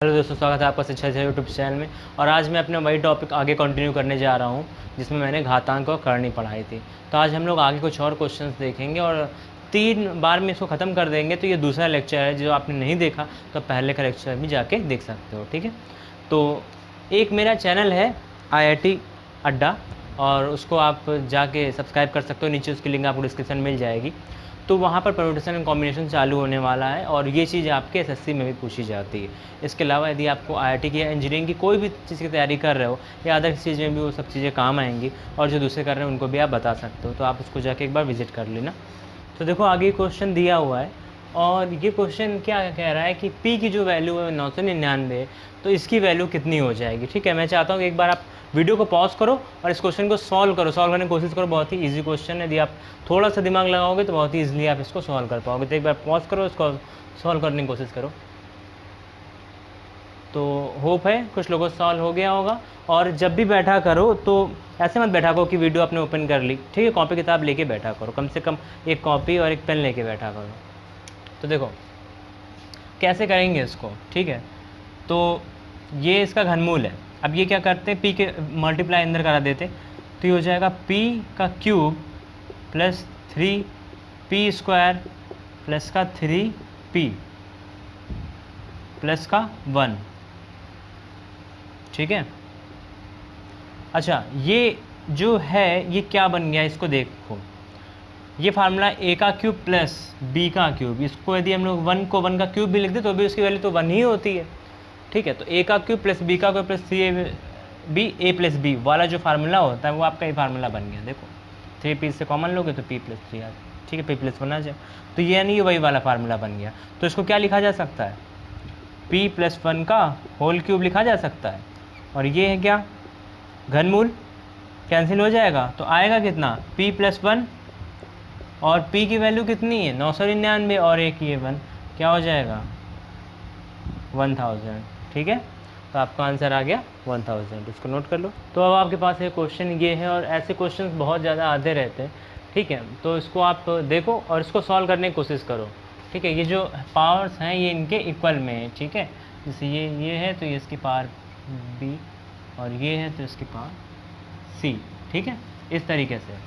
Hello दोस्तों, स्वागत है आपका शिक्षा से यूट्यूब चैनल में। और आज मैं अपना वही टॉपिक आगे कंटिन्यू करने जा रहा हूँ जिसमें मैंने घातांक और करनी पढ़ाई थी। तो आज हम लोग आगे कुछ और क्वेश्चंस देखेंगे और 3 बार में इसको ख़त्म कर देंगे। तो ये दूसरा लेक्चर है, जो आपने नहीं देखा तो पहले का लेक्चर भी जाके देख सकते हो, ठीक है। तो एक मेरा चैनल है IIT अड्डा, और उसको आप जाके सब्सक्राइब कर सकते हो। नीचे उसकी लिंक आपको डिस्क्रिप्शन में मिल जाएगी। तो वहाँ पर परम्यूटेशन एंड कॉम्बिनेशन चालू होने वाला है, और ये चीज़ आपके SSC में भी पूछी जाती है। इसके अलावा यदि आपको IIT की या इंजीनियरिंग की कोई भी चीज़ की तैयारी कर रहे हो या अदर चीज़ में भी वो सब चीज़ें काम आएंगी, और जो दूसरे कर रहे हैं उनको भी आप बता सकते हो। तो आप उसको जाके एक बार विजिट कर लेना। तो देखो, आगे क्वेश्चन दिया हुआ है, और ये क्वेश्चन क्या कह रहा है कि P की जो वैल्यू है 999, तो इसकी वैल्यू कितनी हो जाएगी। ठीक है, मैं चाहता हूँ कि एक बार आप वीडियो को पॉज करो और इस क्वेश्चन को सॉल्व करने की कोशिश करो। बहुत ही इजी क्वेश्चन है, यदि आप थोड़ा सा दिमाग लगाओगे तो बहुत ही ईजिली आप इसको सॉल्व कर पाओगे। तो एक बार पॉज करो, इसको सॉल्व करने की कोशिश करो। तो होप है कुछ लोगों से सॉल्व हो गया होगा। और जब भी बैठा करो तो ऐसे मत बैठा करो कि वीडियो आपने ओपन कर ली, ठीक है। कॉपी किताब लेके बैठा करो, कम से कम एक कॉपी और एक पेन लेके बैठा करो। तो देखो कैसे करेंगे इसको, ठीक है। तो ये इसका घनमूल है। अब ये क्या करते हैं, P के मल्टीप्लाई अंदर करा देते, तो ये हो जाएगा P का क्यूब प्लस 3P² प्लस का 3P प्लस का 1, ठीक है। अच्छा, ये जो है ये क्या बन गया, इसको देखो। ये फार्मूला A का क्यूब प्लस B का क्यूब, इसको यदि हम लोग 1 को 1 का क्यूब भी लिख दे तो भी उसकी वैल्यू तो 1 ही होती है, ठीक है। तो A का क्यूब प्लस B का cube plus A plus B वाला जो फार्मूला होता है वो आपका ये फार्मूला बन गया। देखो 3P से कॉमन लोगे तो P प्लस 3 आ जाए, ठीक है। P प्लस 1 आ जाए, तो ये यानी वही वाला फार्मूला बन गया। तो इसको क्या लिखा जा सकता है, P प्लस 1 का होल क्यूब लिखा जा सकता है। और ये है क्या, घनमूल, कैंसिल हो जाएगा तो आएगा कितना, P प्लस 1, और P की वैल्यू कितनी है 999, और एक ये 1, क्या हो जाएगा 1000, ठीक है। तो आपका आंसर आ गया 1000, इसको नोट कर लो। तो अब आपके पास एक क्वेश्चन ये है, और ऐसे क्वेश्चंस बहुत ज़्यादा आते रहते हैं, ठीक है। तो इसको आप देखो और इसको सॉल्व करने की कोशिश करो, ठीक है। ये जो पावर्स हैं ये इनके इक्वल में है, ठीक है। जैसे ये है तो ये इसकी पावर B, और ये है तो इसकी पावर C, ठीक है, इस तरीके से।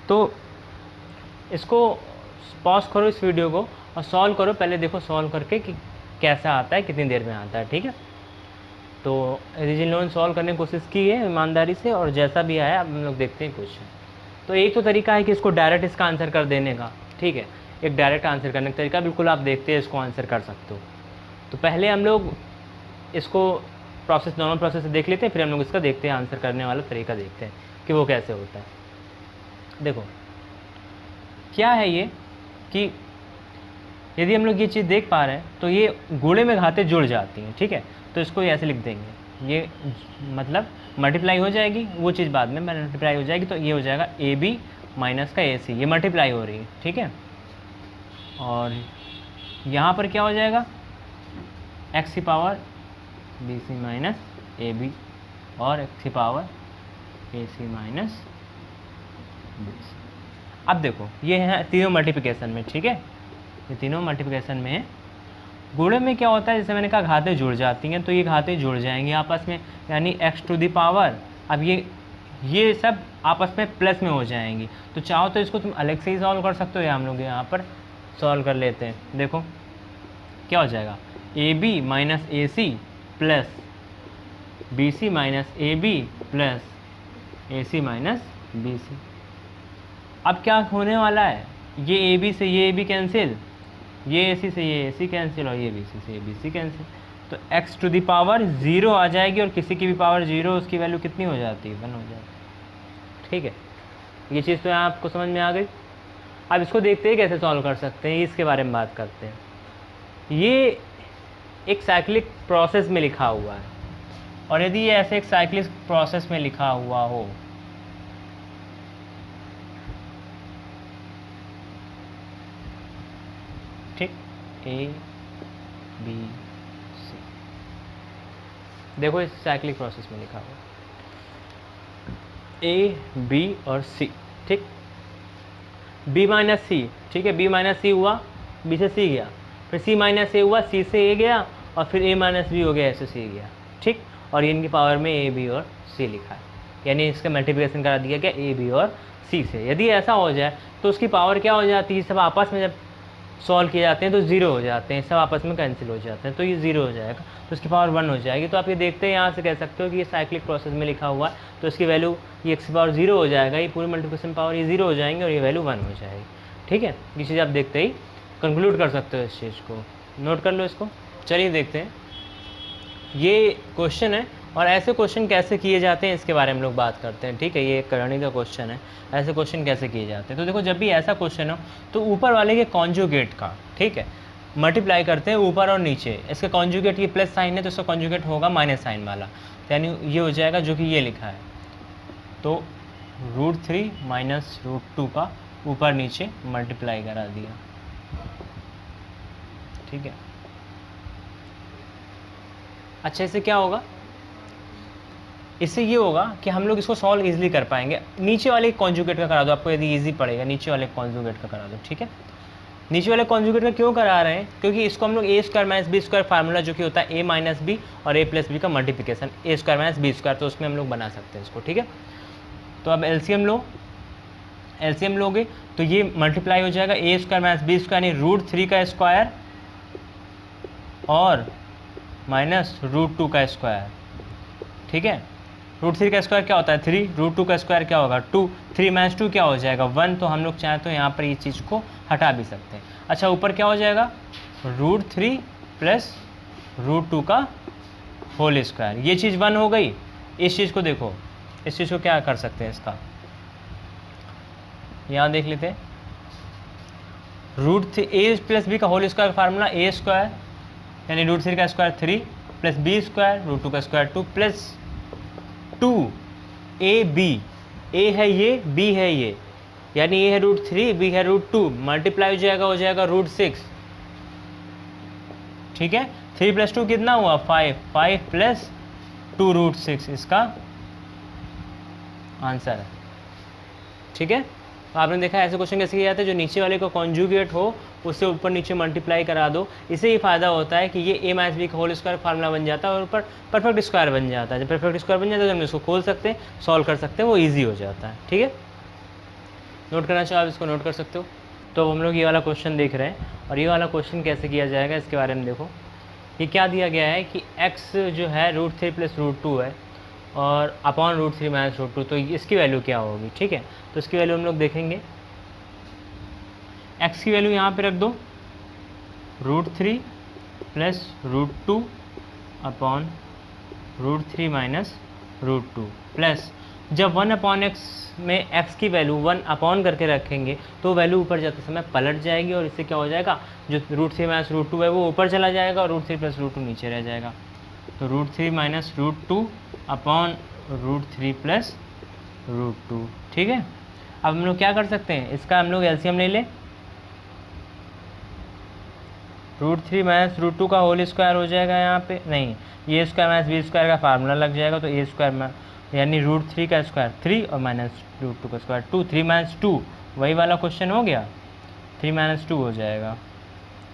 तो इसको पॉज करो इस वीडियो को और सॉल्व करो। पहले देखो सॉल्व करके कि कैसा आता है, कितनी देर में आता है, ठीक है। तो जिन लोगों ने सॉल्व करने की कोशिश की है ईमानदारी से, और जैसा भी आया अब हम लोग देखते हैं क्वेश्चन। तो एक तो तरीका है कि इसको डायरेक्ट इसका आंसर कर देने का, ठीक है। एक डायरेक्ट आंसर करने का तरीका बिल्कुल आप देखते हैं, इसको आंसर कर सकते हो। तो पहले हम लोग इसको नॉर्मल प्रोसेस से देख लेते हैं, फिर हम लोग इसका देखते हैं आंसर करने वाला तरीका, देखते हैं कि वो कैसे होता है। देखो क्या है ये कि यदि हम लोग ये चीज़ देख पा रहे हैं तो ये गुणे में घातें जुड़ जाती हैं, ठीक है। तो इसको ऐसे लिख देंगे, ये मतलब मल्टीप्लाई हो जाएगी, वो चीज़ बाद में मल्टीप्लाई हो जाएगी। तो ये हो जाएगा AB माइनस का AC, ये मल्टीप्लाई हो रही है, ठीक है। और यहाँ पर क्या हो जाएगा, x की पावर BC माइनस AB, और x की पावर AC माइनस BC। अब देखो ये है तीनों मल्टीप्लिकेशन में, ठीक है। ये तीनों मल्टीप्लिकेशन में है। गुणे में क्या होता है, जैसे मैंने कहा घातें जुड़ जाती हैं, तो ये घातें जुड़ जाएंगी आपस में, यानी x टू दी पावर। अब ये सब आपस में प्लस में हो जाएंगी। तो चाहो तो इसको तुम अलग से ही सॉल्व कर सकते हो, या हम लोग यहाँ पर सॉल्व कर लेते हैं। देखो क्या हो जाएगा, AB minus AC plus BC minus AB plus AC minus BC। अब क्या होने वाला है, ये AB से ये AB कैंसिल, ये AC से ये AC कैंसिल, और ये BC से ये BC कैंसिल। तो x टू दी पावर 0 आ जाएगी, और किसी की भी पावर 0 उसकी वैल्यू कितनी हो जाती है, 1 हो जाती है, ठीक है। ये चीज़ तो यहाँ आपको समझ में आ गई। अब इसको देखते हैं कैसे सॉल्व कर सकते हैं, इसके बारे में बात करते हैं। ये एक साइक्लिक प्रोसेस में लिखा हुआ है, और यदि ये ऐसे एक साइक्लिक प्रोसेस में लिखा हुआ हो, ठीक, A B C, देखो इस साइक्लिक प्रोसेस में लिखा हुआ A B और C, ठीक। B माइनस C, ठीक है। B माइनस C हुआ, B से C गया, फिर C माइनस A हुआ, C से A गया, और फिर a माइनस बी हो गया, ऐसे सी गया, ठीक। और ये इनकी पावर में a b और c लिखा है, यानी इसका मल्टीप्लिकेशन करा दिया गया a b और c से। यदि ऐसा हो जाए तो उसकी पावर क्या हो जाती है, सब आपस में जब सॉल्व किए जाते हैं तो ज़ीरो हो जाते हैं, सब आपस में कैंसिल हो जाते हैं, तो ये ज़ीरो हो जाएगा, तो इसकी पावर 1 हो जाएगी। तो आप ये देखते हैं यहाँ से कह सकते हो कि ये साइक्लिक प्रोसेस में लिखा हुआ है, तो इसकी वैल्यू ये एक्स की पावर 0 हो जाएगा, ये पूरी मल्टीप्लिकेशन पावर ये 0 हो जाएंगे और ये वैल्यू 1 हो जाएगी, ठीक है। ये चीज़ आप देखते ही कंक्लूड कर सकते हो, इस चीज़ को नोट कर लो इसको। चलिए देखते हैं, ये क्वेश्चन है और ऐसे क्वेश्चन कैसे किए जाते हैं इसके बारे में लोग बात करते हैं, ठीक है। ये करणी का क्वेश्चन है, ऐसे क्वेश्चन कैसे किए जाते हैं। तो देखो, जब भी ऐसा क्वेश्चन हो तो ऊपर वाले के कॉन्जुगेट का, ठीक है, मल्टीप्लाई करते हैं ऊपर और नीचे। इसका कॉन्जुगेट ये प्लस साइन है तो इसका कॉन्जुगेट होगा माइनस साइन वाला, तो यानी ये हो जाएगा जो कि ये लिखा है, तो √3 माइनस √2 का ऊपर नीचे मल्टीप्लाई करा दिया, ठीक है। अच्छा, इससे क्या होगा, इससे ये होगा कि हम लोग इसको सॉल्व इजीली कर पाएंगे। नीचे वाले कॉन्जुगेट का करा दो, आपको यदि इजी पड़ेगा नीचे वाले कॉन्जुगेट का करा दो, ठीक है। नीचे वाले कॉन्जुगेट का क्यों करा रहे हैं, क्योंकि इसको हम लोग a square minus B square formula जो कि होता है a माइनस बी और a प्लस बी का multiplication, a square minus B square, तो उसमें हम लोग बना सकते हैं इसको, ठीक है। तो अब एलसीएम लो, एलसीएम लोगे तो ये मल्टीप्लाई हो जाएगा a square minus B square यानी √3 का स्क्वायर और माइनस √2 का स्क्वायर, ठीक है। √3 का स्क्वायर क्या होता है 3, √2 का स्क्वायर क्या होगा 2, 3 माइनस 2 क्या हो जाएगा 1, तो हम लोग चाहें तो यहाँ पर ये चीज़ को हटा भी सकते हैं। अच्छा, ऊपर क्या हो जाएगा √3 प्लस √2 का होल स्क्वायर, ये चीज़ 1 हो गई। इस चीज़ को देखो, इस चीज़ को क्या कर सकते हैं, इसका यहाँ देख लेते हैं, √3 a प्लस बी का whole square formula a square यानी √3 का स्क्वायर 3 प्लस बी स्क्वायर √2 का स्क्वायर 2 प्लस 2 ab, a है ये, b है ये, यानी a है √3, b है √2, मल्टीप्लाई हो जाएगा √6, ठीक है। 3 प्लस 2 कितना हुआ 5, 5 प्लस 2 √6 इसका आंसर है, ठीक है। तो आपने देखा ऐसे क्वेश्चन कैसे किया जाता है, जो नीचे वाले को कॉन्जुगेट हो उससे ऊपर नीचे मल्टीप्लाई करा दो। इससे ये फायदा होता है कि ये a माइनस बी का होल स्क्वायर फार्मूला बन जाता है और ऊपर परफेक्ट स्क्वायर बन जाता है। जब परफेक्ट स्क्वायर बन जाता है तो हम इसको खोल सकते हैं, सॉल्व कर सकते हैं, वो ईजी हो जाता है, ठीक है। नोट करना चाहो आप इसको नोट कर सकते हो। तो हम लोग ये वाला क्वेश्चन देख रहे हैं और ये वाला क्वेश्चन कैसे किया जाएगा इसके बारे में देखो। ये क्या दिया गया है कि x जो है √3 प्लस √2 है और अपॉन √3 माइनस √2, तो इसकी वैल्यू क्या होगी, ठीक है। तो इसकी वैल्यू हम लोग देखेंगे, x की वैल्यू यहाँ पे रख दो √3 प्लस √2 अपॉन √3 माइनस √2 प्लस, जब 1 अपॉन x में x की वैल्यू 1 अपॉन करके रखेंगे तो वैल्यू ऊपर जाते समय पलट जाएगी और इससे क्या हो जाएगा, जो √3 माइनस √2 है वो ऊपर चला जाएगा और √3 प्लस √2 नीचे रह जाएगा। तो √3 माइनस √2 अपॉन √3 प्लस √2, ठीक है। अब हम लोग क्या कर सकते हैं, इसका हम लोग एलसीएम ले लें, √3 माइनस √2 का होल स्क्वायर हो जाएगा, यहाँ पे नहीं, ये स्क्वायर माइनस बी स्क्वायर का फार्मूला लग जाएगा, तो ए स्क्वायर में यानी √3 का स्क्वायर 3 और माइनस √2 का स्क्वायर 2, 3 माइनस 2 वही वाला क्वेश्चन हो गया, 3 माइनस 2 हो जाएगा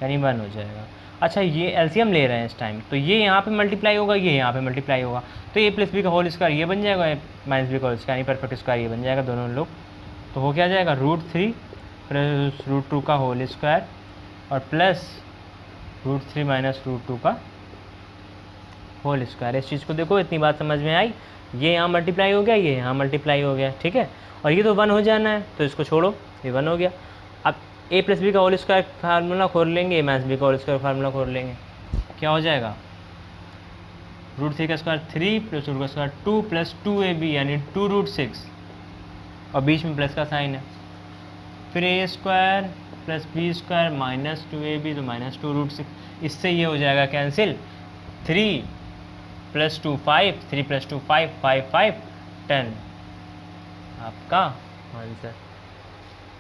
यानी 1 हो जाएगा। अच्छा, ये एलसीएम ले रहे हैं इस टाइम, तो ये यहाँ पे मल्टीप्लाई होगा, ये यहाँ पे मल्टीप्लाई होगा, तो ए प्लस बी का होल स्क्वायर ये बन जाएगा, माइनस बी का होल स्क्वायर यानी परफेक्ट स्क्वायर ये बन जाएगा दोनों लोग। तो हो क्या जाएगा √3 प्लस √2 का होल स्क्वायर और प्लस √3 माइनस √2 का होल स्क्वायर। इस चीज़ को देखो, इतनी बात समझ में आई, ये यहाँ मल्टीप्लाई हो गया, ये यहाँ मल्टीप्लाई हो गया, ठीक है। और ये तो 1 हो जाना है तो इसको छोड़ो, ये 1 हो गया। अब a प्लस बी का होल स्क्वायर फार्मूला खोल लेंगे, a माइनस बी का होल स्क्वायर फार्मूला खोल लेंगे, क्या हो जाएगा √3 का स्क्वायर 3 प्लस √2 का स्क्वायर 2 प्लस 2ab यानी 2 √6 और बीच में प्लस का साइन है, फिर a square plus B square minus 2ab तो माइनस 2 √6, इससे ये हो जाएगा कैंसिल, 3 प्लस 2 5, 3 प्लस 2 5, 5 5 10 आपका आंसर,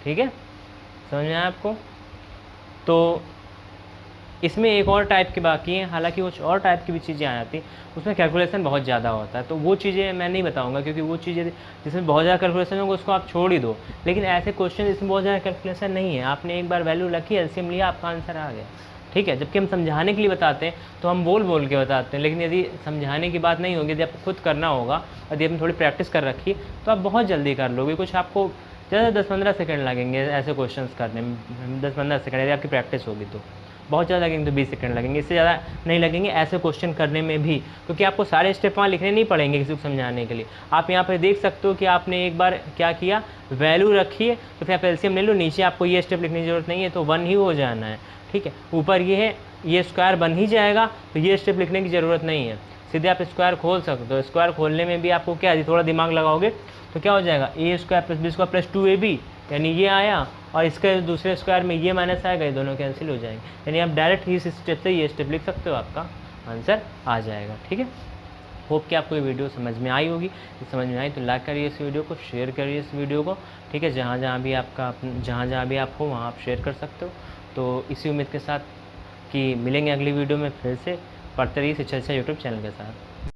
ठीक है। समझ में आया आपको। तो इसमें एक और टाइप के बाकी हैं, हालांकि कुछ और टाइप की भी चीज़ें आ जाती हैं, उसमें कैलकुलेशन बहुत ज़्यादा होता है, तो वो चीज़ें मैं नहीं बताऊंगा, क्योंकि वो चीज़ें जिसमें बहुत ज़्यादा कैलकुलेशन होगा उसको आप छोड़ ही दो। लेकिन ऐसे क्वेश्चन इसमें बहुत ज़्यादा कैलकुलेशन नहीं है, आपने एक बार वैल्यू रखी, एलसीएम लिया, आपका आंसर आ गया, ठीक है। जबकि हम समझाने के लिए बताते हैं तो हम बोल बोल के बताते हैं, लेकिन यदि समझाने की बात नहीं होगी, यदि आपको खुद करना होगा, यदि आपने थोड़ी प्रैक्टिस कर रखी तो आप बहुत जल्दी कर लोगे। कुछ आपको ज़्यादा 10-15 सेकंड लगेंगे ऐसे क्वेश्चंस करने में, 10-15 सेकंड यदि आपकी प्रैक्टिस होगी तो। बहुत ज़्यादा लगेंगे तो 20 सेकंड लगेंगे, इससे ज़्यादा नहीं लगेंगे ऐसे क्वेश्चन करने में भी, क्योंकि आपको सारे स्टेप वहाँ लिखने नहीं पड़ेंगे किसी को समझाने के लिए। आप यहाँ पर देख सकते हो कि आपने एक बार क्या किया, वैल्यू रखी है, तो फिर आप एलसीएम ले लो, नीचे आपको ये स्टेप लिखने की ज़रूरत नहीं है, तो 1 ही हो जाना है, ठीक है। ऊपर ये है, ये स्क्वायर बन ही जाएगा, तो ये स्टेप लिखने की ज़रूरत नहीं है, सीधे आप स्क्वायर खोल सकते हो। स्क्वायर खोलने में भी आपको क्या है, थोड़ा दिमाग लगाओगे तो क्या हो जाएगा, a square plus B square plus 2ab, यानी ये आया और इसके दूसरे स्क्वायर में ये माइनस आएगा, ये दोनों कैंसिल हो जाएंगे, यानी आप डायरेक्ट इस स्टेप से ये स्टेप लिख सकते हो, आपका आंसर आ जाएगा, ठीक है। होप कि आपको ये वीडियो समझ में आई होगी। समझ में आई तो लाइक करिए इस वीडियो को, शेयर करिए इस वीडियो को, ठीक है। जहाँ जहाँ भी आप हो वहाँ आप शेयर कर सकते हो। तो इसी उम्मीद के साथ कि मिलेंगे अगली वीडियो में फिर से। पढ़ते रहिए शिक्षा यूट्यूब चैनल के साथ।